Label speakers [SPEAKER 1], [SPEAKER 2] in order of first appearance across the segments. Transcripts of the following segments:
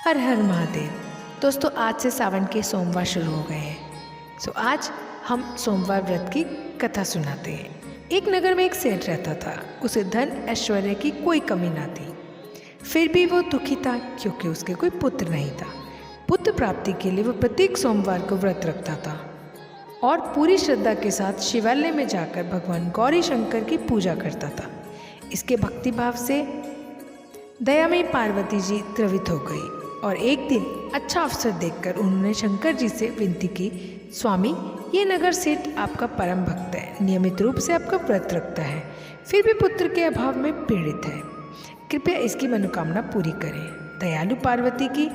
[SPEAKER 1] हर हर महादेव। दोस्तों, आज से सावन के सोमवार शुरू हो गए हैं। आज हम सोमवार व्रत की कथा सुनाते हैं। एक नगर में एक सेठ रहता था। उसे धन ऐश्वर्य की कोई कमी ना थी। फिर भी वो दुखी था क्योंकि उसके कोई पुत्र नहीं था। पुत्र प्राप्ति के लिए वो प्रत्येक सोमवार को व्रत रखता था और पूरी श्रद्धा के साथ शिवालय में जाकर भगवान गौरी शंकर की पूजा करता था। इसके भक्तिभाव से दयामयी पार्वती जी द्रवित हो गई और एक दिन अच्छा अवसर देखकर उन्होंने शंकर जी से विनती की, स्वामी, ये नगर सेठ आपका परम भक्त है, नियमित रूप से आपका व्रत रखता है, फिर भी पुत्र के अभाव में पीड़ित है। कृपया इसकी मनोकामना पूरी करें। दयालु पार्वती की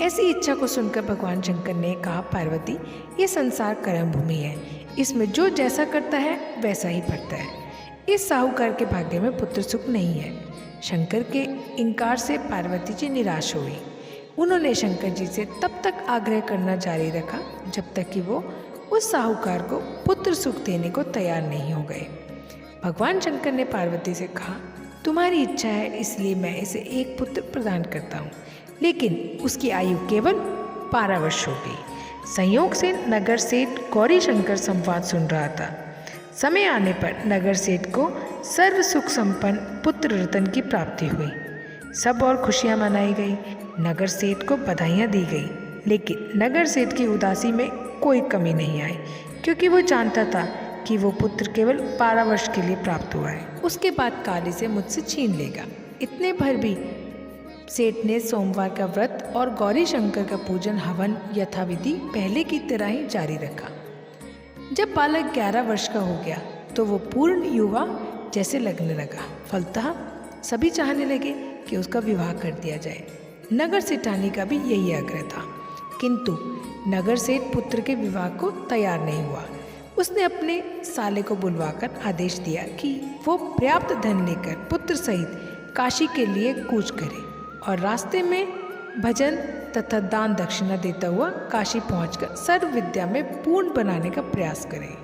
[SPEAKER 1] ऐसी इच्छा को सुनकर भगवान शंकर ने कहा, पार्वती, ये संसार कर्म भूमि है, इसमें जो जैसा करता है वैसा ही फलता है। इस साहूकार के भाग्य में पुत्र सुख नहीं है। शंकर के इनकार से पार्वती जी निराश हुई। उन्होंने शंकर जी से तब तक आग्रह करना जारी रखा जब तक कि वो उस साहूकार को पुत्र सुख देने को तैयार नहीं हो गए। भगवान शंकर ने पार्वती से कहा, तुम्हारी इच्छा है इसलिए मैं इसे एक पुत्र प्रदान करता हूँ, लेकिन उसकी आयु केवल 12 वर्ष होगी। संयोग से नगर सेठ गौरी शंकर संवाद सुन रहा था। समय आने पर नगर सेठ को सर्व सुख संपन्न पुत्र रतन की प्राप्ति हुई। सब और खुशियां मनाई गई। नगर सेठ को बधाइयां दी गई, लेकिन नगर सेठ की उदासी में कोई कमी नहीं आई, क्योंकि वो जानता था कि वो पुत्र केवल 12 वर्ष के लिए प्राप्त हुआ है। उसके बाद काल इसे मुझसे छीन लेगा। इतने भर भी सेठ ने सोमवार का व्रत और गौरी शंकर का पूजन हवन यथाविधि पहले की तरह ही जारी रखा। जब बालक 11 वर्ष का हो गया तो वो पूर्ण युवा जैसे लगने लगा। फलतः सभी चाहने लगे कि उसका विवाह कर दिया जाए। नगर सेठानी का भी यही आग्रह था, किंतु नगर सेठ पुत्र के विवाह को तैयार नहीं हुआ। उसने अपने साले को बुलवाकर आदेश दिया कि वो पर्याप्त धन लेकर पुत्र सहित काशी के लिए कूच करे और रास्ते में भजन तथा दान दक्षिणा देता हुआ काशी पहुंचकर सर्व विद्या में पूर्ण बनाने का प्रयास करे।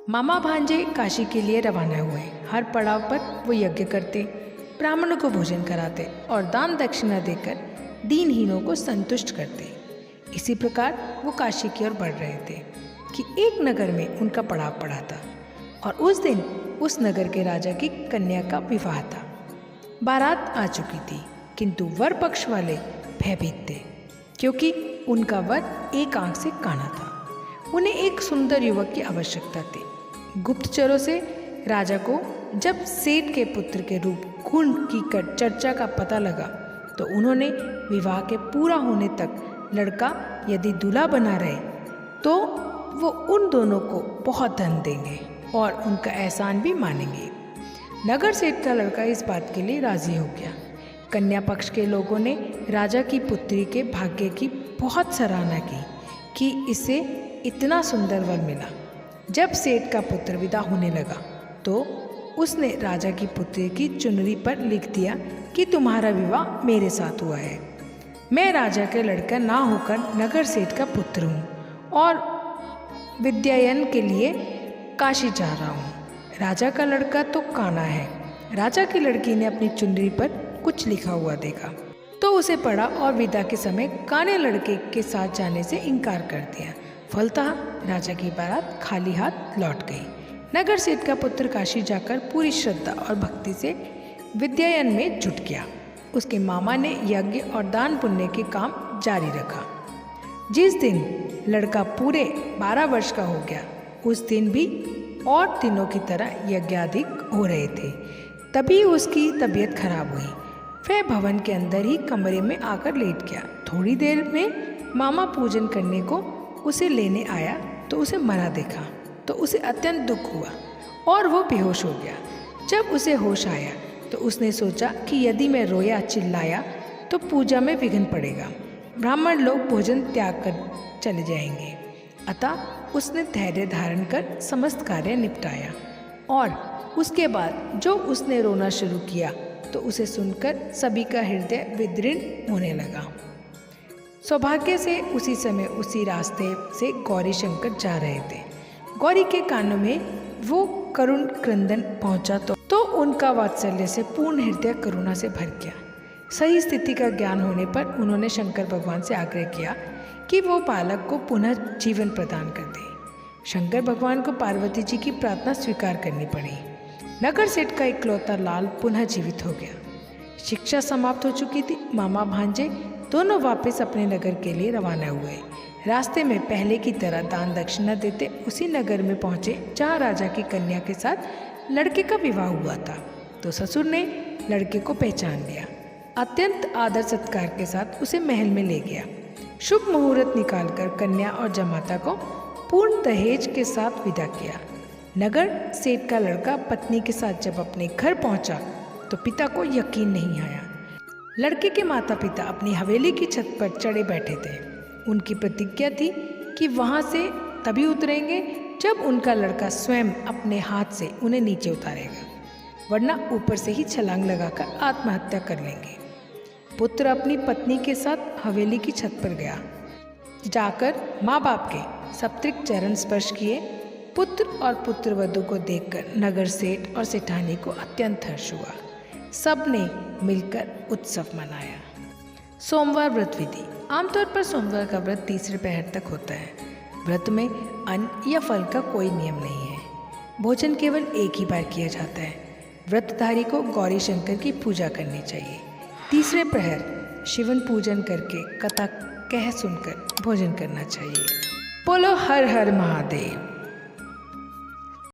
[SPEAKER 1] मामा भांजे काशी के लिए रवाना हुए। हर पड़ाव पर वो यज्ञ करते, ब्राह्मणों को भोजन कराते और दान दक्षिणा देकर दीनहीनों को संतुष्ट करते। इसी प्रकार वो काशी की ओर बढ़ रहे थे कि एक नगर में उनका पड़ाव पड़ा था और उस दिन उस नगर के राजा की कन्या का विवाह था। बारात आ चुकी थी, किंतु वर पक्ष वाले भयभीत थे, क्योंकि उनका वर एक आंख से काना था। उन्हें एक सुंदर युवक की आवश्यकता थी। गुप्तचरों से राजा को जब सेठ के पुत्र के रूप गुण की चर्चा का पता लगा तो उन्होंने विवाह के पूरा होने तक लड़का यदि दूल्हा बना रहे तो वो उन दोनों को बहुत धन देंगे और उनका एहसान भी मानेंगे। नगर सेठ का लड़का इस बात के लिए राजी हो गया। कन्या पक्ष के लोगों ने राजा की पुत्री के भाग्य की बहुत सराहना की कि इसे इतना सुंदर वर मिला। जब सेठ का पुत्र विदा होने लगा तो उसने राजा की पुत्री की चुनरी पर लिख दिया कि तुम्हारा विवाह मेरे साथ हुआ है। मैं राजा के लड़का ना होकर नगर सेठ का पुत्र हूँ और विद्यायन के लिए काशी जा रहा हूँ। राजा का लड़का तो काना है। राजा की लड़की ने अपनी चुनरी पर कुछ लिखा हुआ देखा तो उसे पढ़ा और विदा के समय काने लड़के के साथ जाने से इनकार कर दिया। फलतः राजा की बारात खाली हाथ लौट गई। नगर सेठ का पुत्र काशी जाकर पूरी श्रद्धा और भक्ति से विद्यायन में जुट गया। उसके मामा ने यज्ञ और दान पुण्य के काम जारी रखा। जिस दिन लड़का पूरे 12 वर्ष का हो गया, उस दिन भी और दिनों की तरह यज्ञादि हो रहे थे। तभी उसकी तबीयत खराब हुई। वह भवन के अंदर ही कमरे में आकर लेट गया। थोड़ी देर में मामा पूजन करने को उसे लेने आया तो उसे मरा देखा तो उसे अत्यंत दुख हुआ और वो बेहोश हो गया। जब उसे होश आया तो उसने सोचा कि यदि मैं रोया चिल्लाया तो पूजा में विघ्न पड़ेगा, ब्राह्मण लोग भोजन त्याग कर चले जाएंगे। अतः उसने धैर्य धारण कर समस्त कार्य निपटाया और उसके बाद जो उसने रोना शुरू किया तो उसे सुनकर सभी का हृदय विदीर्ण होने लगा। सौभाग्य से उसी समय उसी रास्ते से गौरी शंकर जा रहे थे। गौरी के कानों में वो करुण क्रंदन पहुंचा तो उनका वात्सल्य से पूर्ण हृदय करुणा से भर गया। सही स्थिति का ज्ञान होने पर उन्होंने शंकर भगवान से आग्रह किया कि वो बालक को पुनः जीवन प्रदान कर दे। शंकर भगवान को पार्वती जी की प्रार्थना स्वीकार करनी पड़ी। नगर सेठ का इकलौता लाल पुनः जीवित हो गया। शिक्षा समाप्त हो चुकी थी। मामा भांजे दोनों वापस अपने नगर के लिए रवाना हुए। रास्ते में पहले की तरह दान दक्षिणा देते उसी नगर में पहुंचे जहां राजा की कन्या के साथ लड़के का विवाह हुआ था। तो ससुर ने लड़के को पहचान लिया, अत्यंत आदर सत्कार के साथ उसे महल में ले गया। शुभ मुहूर्त निकालकर कन्या और जमाता को पूर्ण दहेज के साथ विदा किया। नगर सेठ का लड़का पत्नी के साथ जब अपने घर पहुंचा तो पिता को यकीन नहीं आया। लड़के के माता पिता अपनी हवेली की छत पर चढ़े बैठे थे। उनकी प्रतिज्ञा थी कि वहां से तभी उतरेंगे जब उनका लड़का स्वयं अपने हाथ से उन्हें नीचे उतारेगा, वरना ऊपर से ही छलांग लगाकर आत्महत्या कर लेंगे। पुत्र अपनी पत्नी के साथ हवेली की छत पर गया। जाकर माँ बाप के सप्तृक चरण स्पर्श किए। पुत्र और पुत्रवधू को देखकर नगर सेठ और सेठानी को अत्यंत हर्ष हुआ। सब ने मिलकर उत्सव मनाया। सोमवार व्रत विधि। आमतौर पर सोमवार का व्रत तीसरे पहर तक होता है। व्रत में अन्न या फल का कोई नियम नहीं है। भोजन केवल एक ही बार किया जाता है। व्रतधारी को गौरी शंकर की पूजा करनी चाहिए। तीसरे प्रहर शिवन पूजन करके कथा कह सुनकर भोजन करना चाहिए। बोलो हर हर महादेव।